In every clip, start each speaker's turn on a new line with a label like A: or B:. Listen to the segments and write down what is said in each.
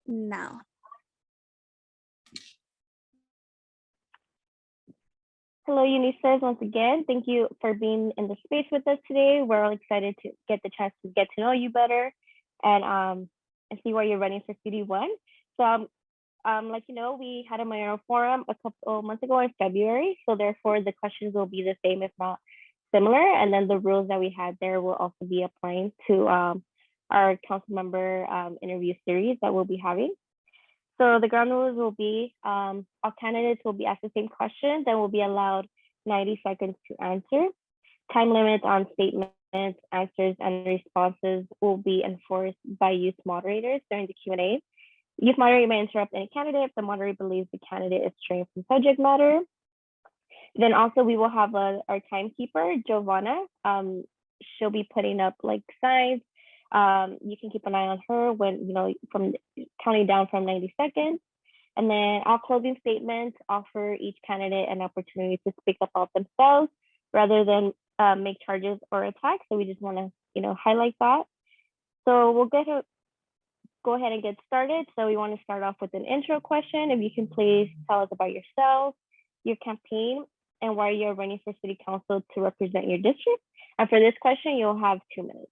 A: now.
B: Hello, Eunisses, once again. Thank you for being in the space with us today. We're all excited to get the chance to get to know you better and see why you're running for CD1. So, like you know, we had a mayoral forum a couple months ago in February. So therefore, the questions will be the same, if not similar. And then the rules that we had there will also be applying to our council member interview series that we'll be having. So the ground rules will be all candidates will be asked the same questions and will be allowed 90 seconds to answer. Time limits on statements, answers, and responses will be enforced by youth moderators during the Q&A. Youth moderator may interrupt any candidate if the moderator believes the candidate is straying from subject matter. Then also we will have our timekeeper, Giovanna. She'll be putting up like signs. You can keep an eye on her when, from counting down from 90 seconds. And then all closing statements offer each candidate an opportunity to speak about themselves rather than make charges or attacks. So we just want to, highlight that. So we'll go ahead and get started. So we want to start off with an intro question. If you can please tell us about yourself, your campaign, and why you're running for city council to represent your district. And for this question, you'll have 2 minutes.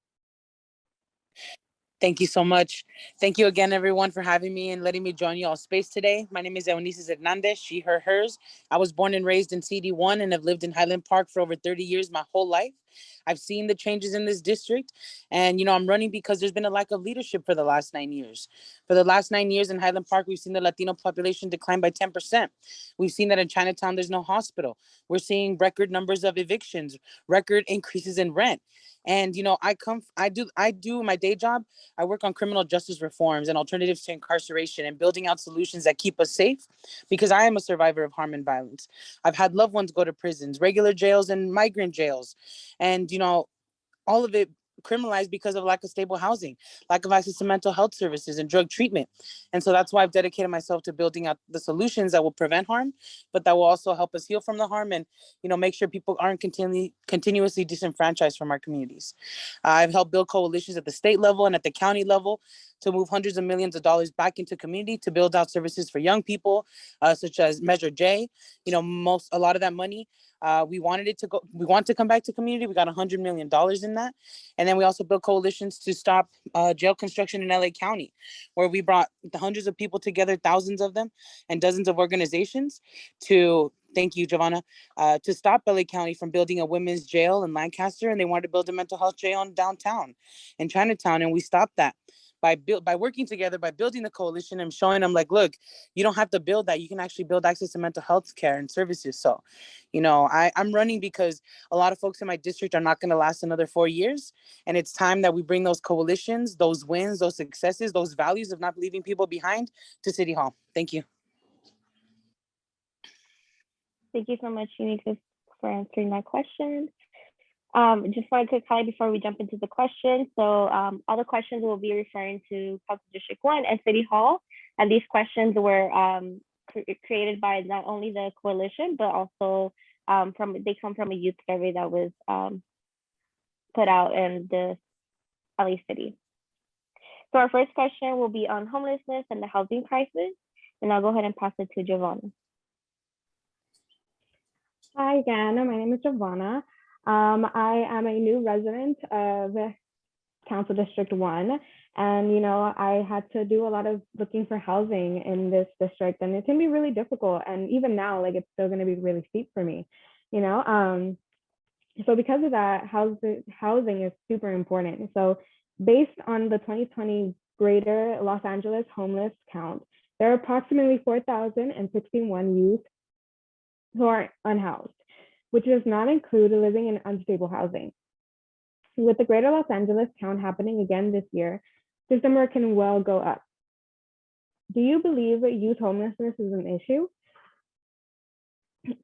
C: Thank you so much. Thank you again, everyone, for having me and letting me join you all space today. My name is Eunisses Hernandez, she, her, hers. I was born and raised in CD1 and have lived in Highland Park for over 30 years, my whole life. I've seen the changes in this district, and I'm running because there's been a lack of leadership for the last 9 years. For the last 9 years in Highland Park, we've seen the Latino population decline by 10%. We've seen that in Chinatown, there's no hospital. We're seeing record numbers of evictions, record increases in rent. And I do my day job. I work on criminal justice reforms and alternatives to incarceration and building out solutions that keep us safe, because I am a survivor of harm and violence. I've had loved ones go to prisons, regular jails and migrant jails. And, all of it criminalized because of lack of stable housing, lack of access to mental health services and drug treatment. And so that's why I've dedicated myself to building out the solutions that will prevent harm, but that will also help us heal from the harm and, make sure people aren't continuously disenfranchised from our communities. I've helped build coalitions at the state level and at the county level to move hundreds of millions of dollars back into community to build out services for young people, such as Measure J. A lot of that money, we want to come back to community. We got $100 million in that. And then we also built coalitions to stop jail construction in LA County, where we brought the hundreds of people together, thousands of them, and dozens of organizations thank you, Giovanna, to stop LA County from building a women's jail in Lancaster. And they wanted to build a mental health jail in downtown in Chinatown. And we stopped that by working together, by building the coalition and showing them like, look, you don't have to build that. You can actually build access to mental health care and services. So, I'm running because a lot of folks in my district are not going to last another 4 years. And it's time that we bring those coalitions, those wins, those successes, those values of not leaving people behind to City Hall. Thank you.
B: Thank you so much, Eunisses, for answering that question. Just for a quick highlight before we jump into the questions. So all the questions will be referring to Council District 1 and City Hall. And these questions were created by not only the coalition, but also they come from a youth survey that was put out in the LA City. So our first question will be on homelessness and the housing crisis. And I'll go ahead and pass it to Giovanna.
D: Hi again, my name is Giovanna. I am a new resident of Council District 1, and I had to do a lot of looking for housing in this district, and it can be really difficult. And even now, it's still going to be really steep for me, So because of that, housing is super important. So based on the 2020 Greater Los Angeles homeless count, there are approximately 4,061 youth who are unhoused, which does not include living in unstable housing. With the Greater Los Angeles count happening again this year, this number can well go up. Do you believe that youth homelessness is an issue?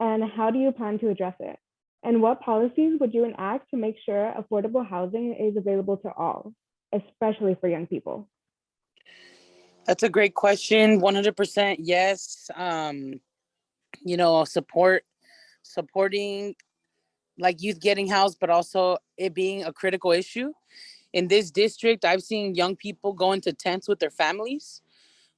D: And how do you plan to address it? And what policies would you enact to make sure affordable housing is available to all, especially for young people?
C: That's a great question. 100% yes. Supporting like youth getting housed, but also it being a critical issue. In this district, I've seen young people go into tents with their families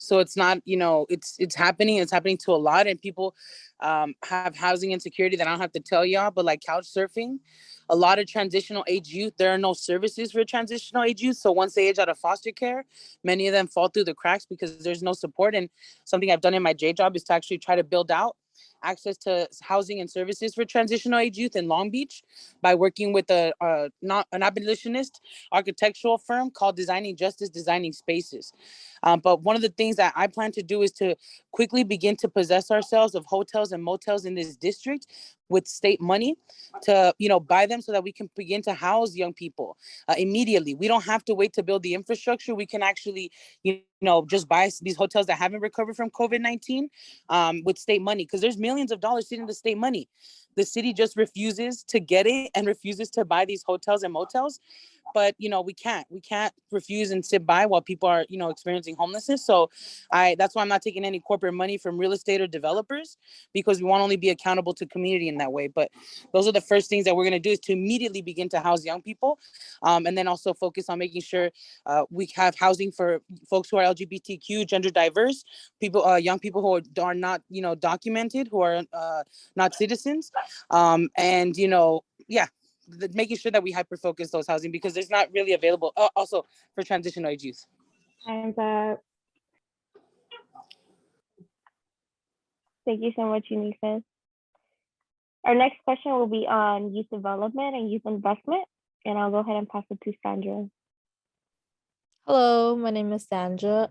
C: So it's not, it's happening to a lot, and people have housing insecurity that I don't have to tell y'all, but like couch surfing, a lot of transitional age youth, there are no services for transitional age youth. So once they age out of foster care, many of them fall through the cracks because there's no support. And something I've done in my J job is to actually try to build out access to housing and services for transitional age youth in Long Beach by working with not an abolitionist architectural firm called Designing Justice, Designing Spaces. But one of the things that I plan to do is to quickly begin to possess ourselves of hotels and motels in this district with state money to, buy them so that we can begin to house young people immediately. We don't have to wait to build the infrastructure. We can actually, just buy these hotels that haven't recovered from COVID-19 with state money, because there's millions of dollars sitting in the state money. The city just refuses to get it and refuses to buy these hotels and motels. But we can't refuse and sit by while people are experiencing homelessness. So that's why I'm not taking any corporate money from real estate or developers, because we want to only be accountable to community in that way. But those are the first things that we're going to do, is to immediately begin to house young people, and then also focus on making sure we have housing for folks who are LGBTQ, gender diverse people, young people who are not documented, who are not citizens, and yeah, making sure that we hyper focus those housing, because there's not really available also for transitional age youth.
D: And
B: Thank you so much, Eunisses. Our next question will be on youth development and youth investment, and I'll go ahead and pass it to Sandra.
A: Hello, my name is Sandra.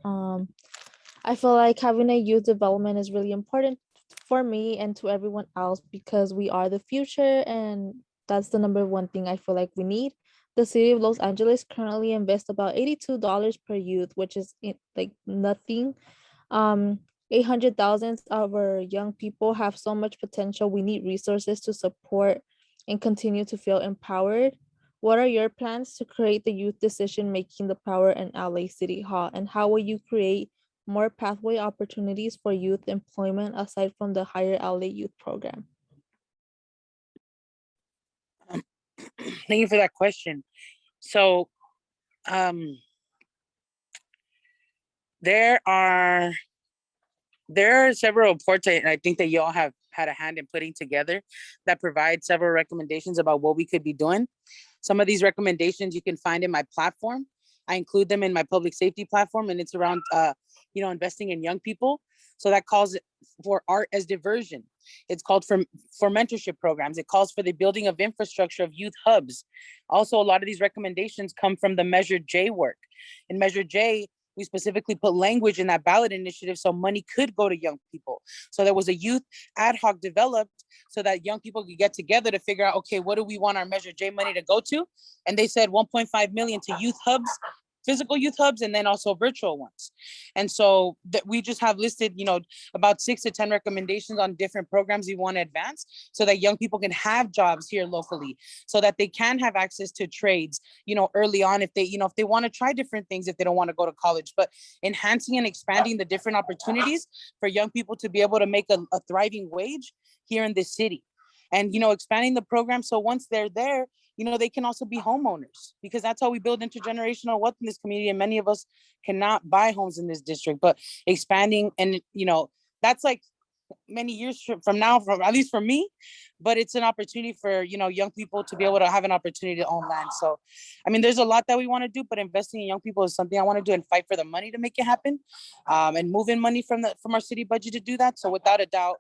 A: I feel like having a youth development is really important for me and to everyone else, because we are the future, and that's the number one thing I feel like we need. The city of Los Angeles currently invests about $82 per youth, which is like nothing. 800,000 of our young people have so much potential. We need resources to support and continue to feel empowered. What are your plans to create the youth decision making the power in LA City Hall, and how will you create more pathway opportunities for youth employment aside from the Higher LA Youth Program?
C: Thank you for that question. So there are several reports, and I think that you all have had a hand in putting together, that provide several recommendations about what we could be doing. Some of these recommendations you can find in my platform. I include them in my public safety platform, and it's around investing in young people. So that calls for art as diversion. It's called for mentorship programs. It calls for the building of infrastructure of youth hubs. Also, a lot of these recommendations come from the Measure J work. In Measure J, we specifically put language in that ballot initiative so money could go to young people. So there was a youth ad hoc developed so that young people could get together to figure out, okay, what do we want our Measure J money to go to? And they said 1.5 million to youth hubs, physical youth hubs, and then also virtual ones. And so that we just have listed, about 6 to 10 recommendations on different programs we want to advance so that young people can have jobs here locally, so that they can have access to trades, early on, if they want to try different things, if they don't want to go to college, but enhancing and expanding the different opportunities for young people to be able to make a thriving wage here in this city. And, expanding the program so once they're there, they can also be homeowners, because that's how we build intergenerational wealth in this community. And many of us cannot buy homes in this district, but expanding, and, that's like many years from now, at least for me, but it's an opportunity for, young people to be able to have an opportunity to own land. So, I mean, there's a lot that we want to do, but investing in young people is something I want to do, and fight for the money to make it happen, and move in money from our city budget to do that. So without a doubt,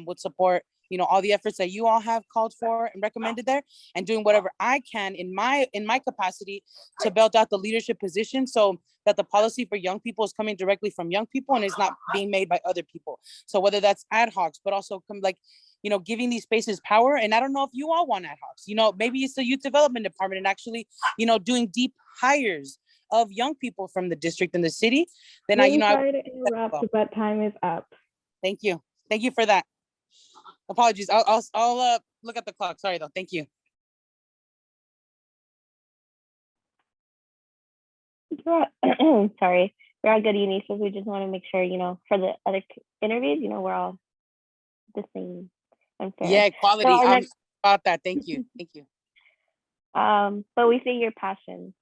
C: would support all the efforts that you all have called for and recommended there, and doing whatever I can in my capacity to build out the leadership position so that the policy for young people is coming directly from young people and is not being made by other people. So whether that's ad hocs, but also giving these spaces power. And I don't know if you all want ad hocs, maybe it's the youth development department, and actually, doing deep hires of young people from the district and the city. Then
D: sorry to interrupt, but time is up.
C: Thank you for that. Apologies. I'll look at the clock. Sorry though. Thank you.
B: Sorry, we're all good, Eunisses. We just want to make sure, for the other interviews, we're all the same and fair.
C: Yeah, quality.
B: So
C: I'm about that. Thank you. Thank you.
B: But we see your passion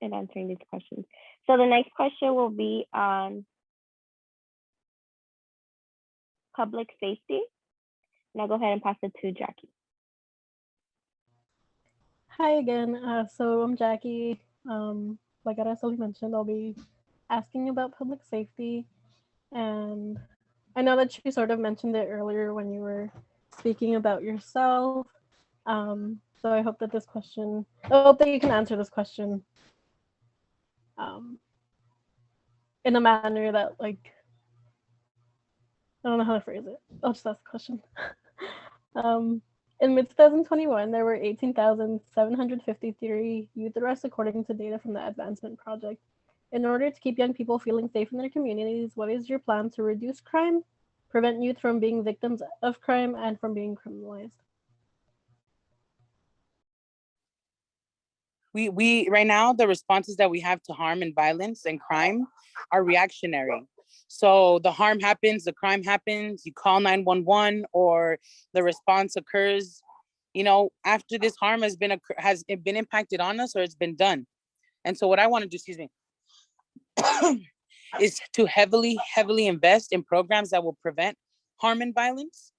B: in answering these questions. So the next question will be on public safety. And I'll go ahead and pass it to Jackie.
E: Hi again. So I'm Jackie. Like Araceli mentioned, I'll be asking about public safety. And I know that you sort of mentioned it earlier when you were speaking about yourself. So I hope that I hope that you can answer this question um, in a manner that, like, I don't know how to phrase it. I'll just ask the question. In mid-2021, there were 18,753 youth arrests according to data from the Advancement Project. In order to keep young people feeling safe in their communities, what is your plan to reduce crime, prevent youth from being victims of crime, and from being criminalized?
C: We right now, the responses that we have to harm and violence and crime are reactionary. So the harm happens, the crime happens, you call 911, or the response occurs, after this harm has been impacted on us, or it's been done. And so what I want to do, excuse me, is to heavily invest in programs that will prevent harm and violence.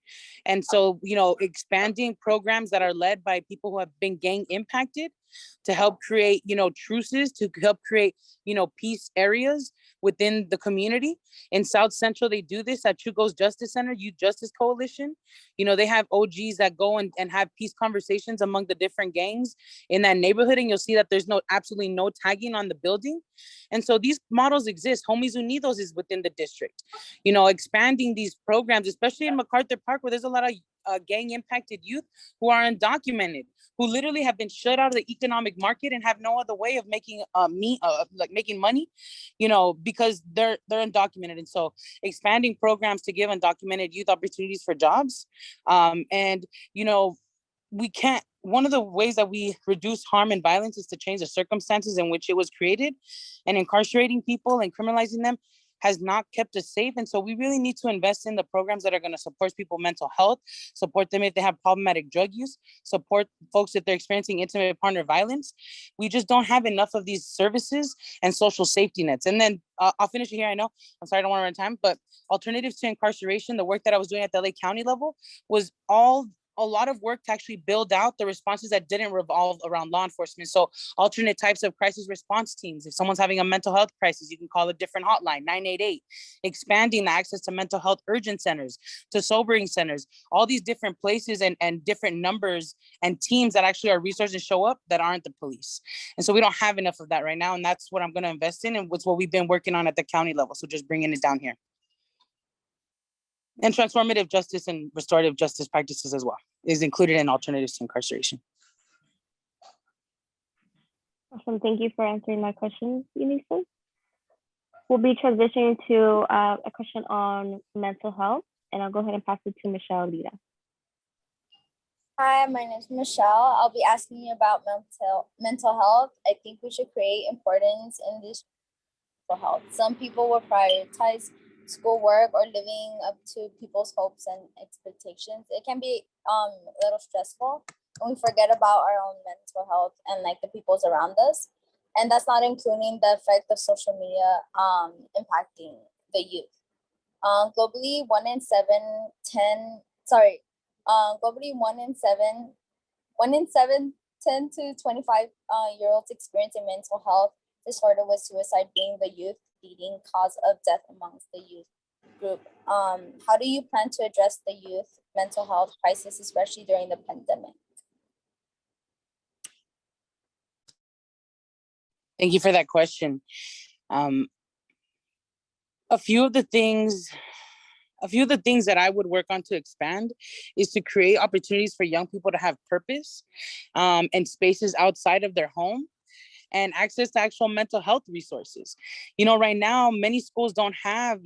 C: And so, expanding programs that are led by people who have been gang impacted to help create, truces, to help create, peace areas within the community. In South Central, they do this at Chugo's Justice Center, Youth Justice Coalition. They have OGs that go and have peace conversations among the different gangs in that neighborhood. And you'll see that there's absolutely no tagging on the building. And so these models exist. Homies Unidos is within the district. Expanding these programs, especially in MacArthur Park, where there's a lot of gang impacted youth who are undocumented, who literally have been shut out of the economic market and have no other way of making making money, because they're undocumented. And so expanding programs to give undocumented youth opportunities for jobs. And we can't, one of the ways that we reduce harm and violence is to change the circumstances in which it was created, and incarcerating people and criminalizing them has not kept us safe. And so we really need to invest in the programs that are going to support people's mental health, support them if they have problematic drug use, support folks if they're experiencing intimate partner violence. We just don't have enough of these services and social safety nets. And then I'll finish it here. I know, I'm sorry, I don't want to run time, but alternatives to incarceration, the work that I was doing at the LA County level was a lot of work to actually build out the responses that didn't revolve around law enforcement. So alternate types of crisis response teams. If someone's having a mental health crisis, you can call a different hotline, 988. Expanding the access to mental health urgent centers, to sobering centers, all these different places and different numbers and teams that actually are resources show up that aren't the police. And so we don't have enough of that right now. And that's what I'm going to invest in, and what's what we've been working on at the county level. So just bringing it down here. And transformative justice and restorative justice practices as well is included in alternatives to incarceration.
B: Awesome. Thank you for answering my question, Eunisses. We'll be transitioning to a question on mental health, and I'll go ahead and pass it to Michelle Lita.
F: Hi, my name is Michelle. I'll be asking you about mental health. I think we should create importance in this mental health. Some people will prioritize schoolwork or living up to people's hopes and expectations. It can be a little stressful, and we forget about our own mental health and like the people's around us. And that's not including the effect of social media impacting the youth. Globally, 10 to 25-year-olds experiencing mental health disorder, with suicide being the youth leading cause of death amongst the youth group. How do you plan to address the youth mental health crisis, especially during the pandemic?
C: Thank you for that question. A few of the things that I would work on to expand is to create opportunities for young people to have purpose and spaces outside of their home, and access to actual mental health resources. Right now, many schools don't have,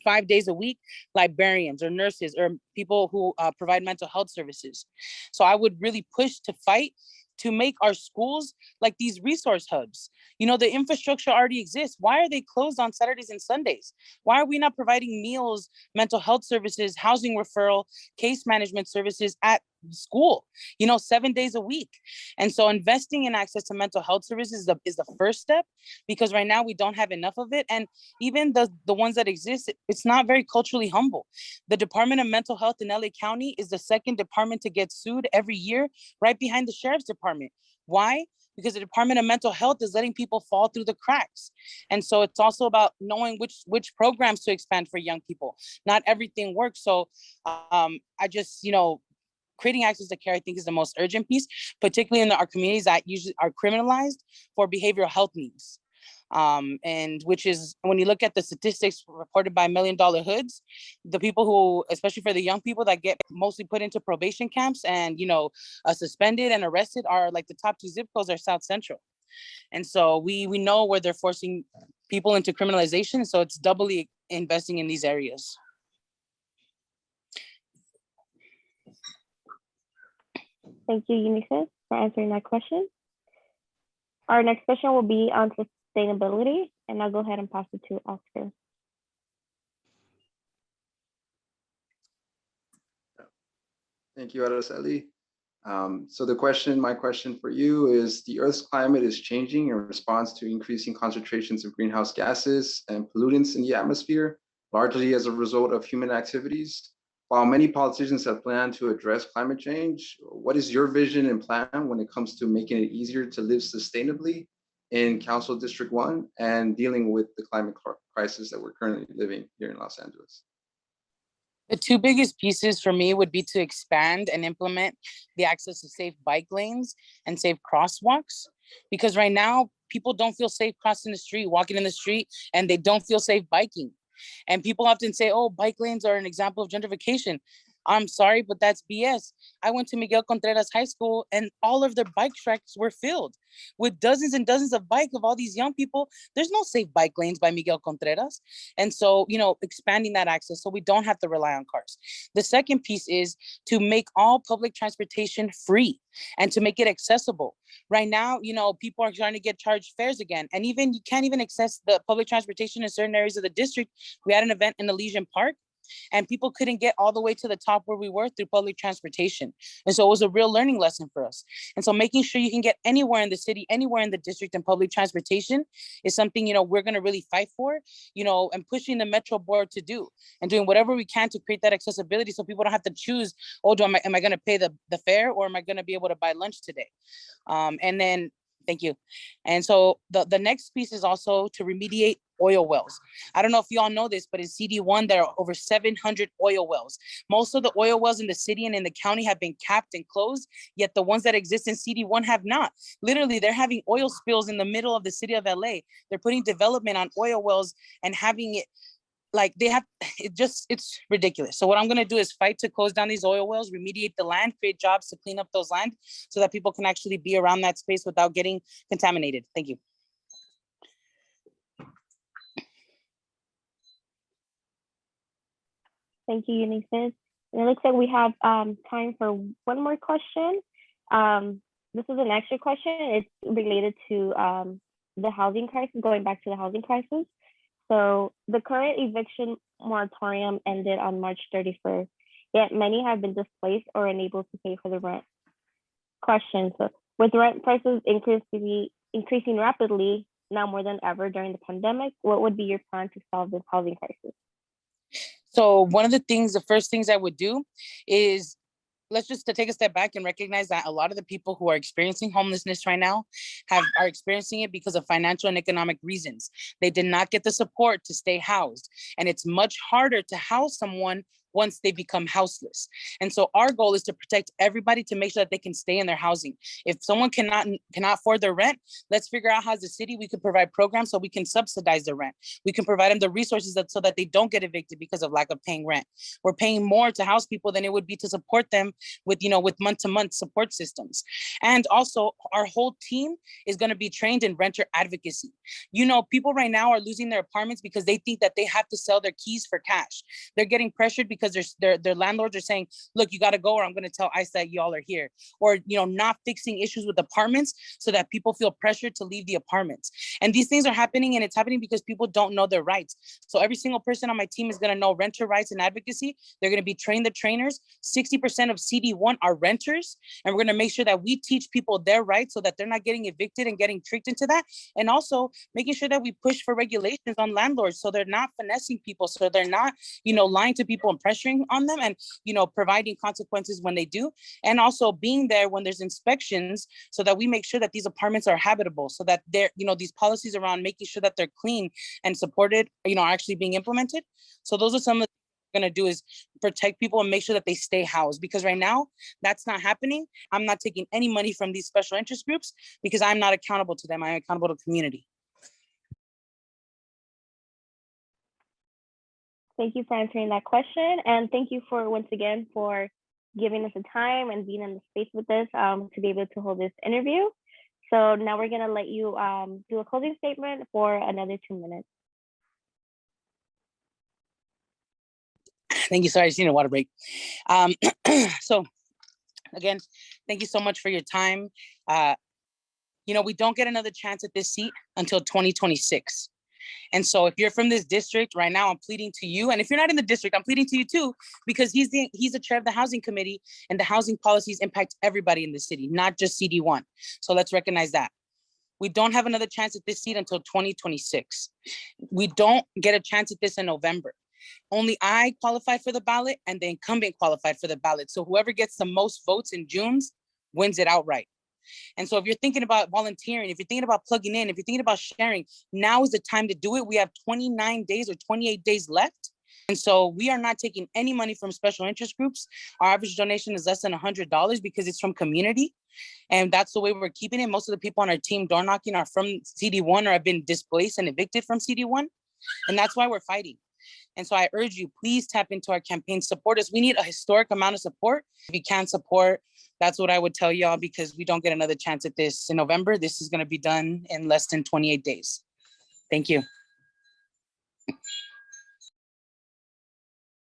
C: 5 days a week, librarians or nurses or people who provide mental health services. So I would really push to fight to make our schools like these resource hubs. The infrastructure already exists. Why are they closed on Saturdays and Sundays? Why are we not providing meals, mental health services, housing referral, case management services at school, 7 days a week. And so investing in access to mental health services is the first step, because right now we don't have enough of it. And even the ones that exist, it's not very culturally humble. The Department of Mental Health in LA County is the second department to get sued every year, right behind the Sheriff's Department. Why? Because the Department of Mental Health is letting people fall through the cracks. And so it's also about knowing which programs to expand for young people. Not everything works. So I just, creating access to care, I think, is the most urgent piece, particularly in our communities that usually are criminalized for behavioral health needs. And which is, when you look at the statistics reported by $1 Million Hoods, the people who, especially for the young people that get mostly put into probation camps and, suspended and arrested, are like the top 2 zip codes are South Central. And so we know where they're forcing people into criminalization. So it's doubly investing in these areas.
B: Thank you, Eunisses, for answering that question. Our next question will be on sustainability, and I'll go ahead and pass it to Oscar.
G: Thank you, Araceli. So my question for you is, the Earth's climate is changing in response to increasing concentrations of greenhouse gases and pollutants in the atmosphere, largely as a result of human activities. While many politicians have planned to address climate change, what is your vision and plan when it comes to making it easier to live sustainably in Council District 1 and dealing with the climate crisis that we're currently living here in Los Angeles?
C: The 2 biggest pieces for me would be to expand and implement the access to safe bike lanes and safe crosswalks, because right now people don't feel safe crossing the street, walking in the street, and they don't feel safe biking. And people often say, oh, bike lanes are an example of gentrification. I'm sorry, but that's BS. I went to Miguel Contreras High School and all of their bike tracks were filled with dozens and dozens of bikes of all these young people. There's no safe bike lanes by Miguel Contreras. And so, expanding that access so we don't have to rely on cars. The second piece is to make all public transportation free and to make it accessible. Right now, people are trying to get charged fares again. And even you can't even access the public transportation in certain areas of the district. We had an event in Elysian Park, and people couldn't get all the way to the top where we were through public transportation. And so it was a real learning lesson for us. And so making sure you can get anywhere in the city, anywhere in the district, and public transportation is something, we're going to really fight for, and pushing the Metro Board to do, and doing whatever we can to create that accessibility so people don't have to choose, am I going to pay the fare, or am I going to be able to buy lunch today? And then, thank you. And so the next piece is also to remediate oil wells. I don't know if you all know this, but in CD1, there are over 700 oil wells. Most of the oil wells in the city and in the county have been capped and closed, yet the ones that exist in CD1 have not. Literally, they're having oil spills in the middle of the city of LA. They're putting development on oil wells and having it it's ridiculous. So what I'm going to do is fight to close down these oil wells, remediate the land, create jobs to clean up those land so that people can actually be around that space without getting contaminated. Thank you.
B: Thank you, Eunisses. And it looks like we have time for one more question. This is an extra question. It's related to the housing crisis, going back to the housing crisis. So the current eviction moratorium ended on March 31st, yet many have been displaced or unable to pay for the rent. Question, so with rent prices increasing rapidly now more than ever during the pandemic, what would be your plan to solve this housing crisis?
C: So the first things I would do is, let's just take a step back and recognize that a lot of the people who are experiencing homelessness right now are experiencing it because of financial and economic reasons. They did not get the support to stay housed. And it's much harder to house someone once they become houseless. And so our goal is to protect everybody to make sure that they can stay in their housing. If someone cannot afford their rent, let's figure out how as a city we could provide programs so we can subsidize the rent. We can provide them the resources so that they don't get evicted because of lack of paying rent. We're paying more to house people than it would be to support them with month-to-month support systems. And also our whole team is going to be trained in renter advocacy. People right now are losing their apartments because they think that they have to sell their keys for cash. They're getting pressured because because their landlords are saying, look, you got to go or I'm going to tell ICE that y'all are here. Or, not fixing issues with apartments so that people feel pressured to leave the apartments. And these things are happening, and it's happening because people don't know their rights. So every single person on my team is going to know renter rights and advocacy. They're going to be trained the trainers. 60% of CD1 are renters. And we're going to make sure that we teach people their rights so that they're not getting evicted and getting tricked into that. And also making sure that we push for regulations on landlords so they're not finessing people, so they're not, lying to people and pressuring on them, and, providing consequences when they do. And also being there when there's inspections so that we make sure that these apartments are habitable, so that they're, these policies around making sure that they're clean and supported, are actually being implemented. So those are some of the things we're going to do, is protect people and make sure that they stay housed, because right now that's not happening. I'm not taking any money from these special interest groups because I'm not accountable to them. I'm accountable to the community.
B: Thank you for answering that question. And thank you for, once again, for giving us the time and being in the space with us to be able to hold this interview. So now we're gonna let you do a closing statement for another 2 minutes.
C: Thank you. Sorry, I just need a water break. So again, thank you so much for your time. We don't get another chance at this seat until 2026. And so if you're from this district right now, I'm pleading to you. And if you're not in the district, I'm pleading to you too, because he's the chair of the housing committee, and the housing policies impact everybody in the city, not just CD1. So let's recognize that. We don't have another chance at this seat until 2026. We don't get a chance at this in November. Only I qualified for the ballot and the incumbent qualified for the ballot. So whoever gets the most votes in June's wins it outright. And so if you're thinking about volunteering, if you're thinking about plugging in, if you're thinking about sharing, now is the time to do it. We have 29 days or 28 days left. And so we are not taking any money from special interest groups. Our average donation is less than $100 because it's from community. And that's the way we're keeping it. Most of the people on our team door knocking are from CD1 or have been displaced and evicted from CD1. And that's why we're fighting. And so I urge you, please tap into our campaign, support us. We need a historic amount of support. If you can't support, that's what I would tell y'all, because we don't get another chance at this in November. This is going to be done in less than 28 days. Thank you.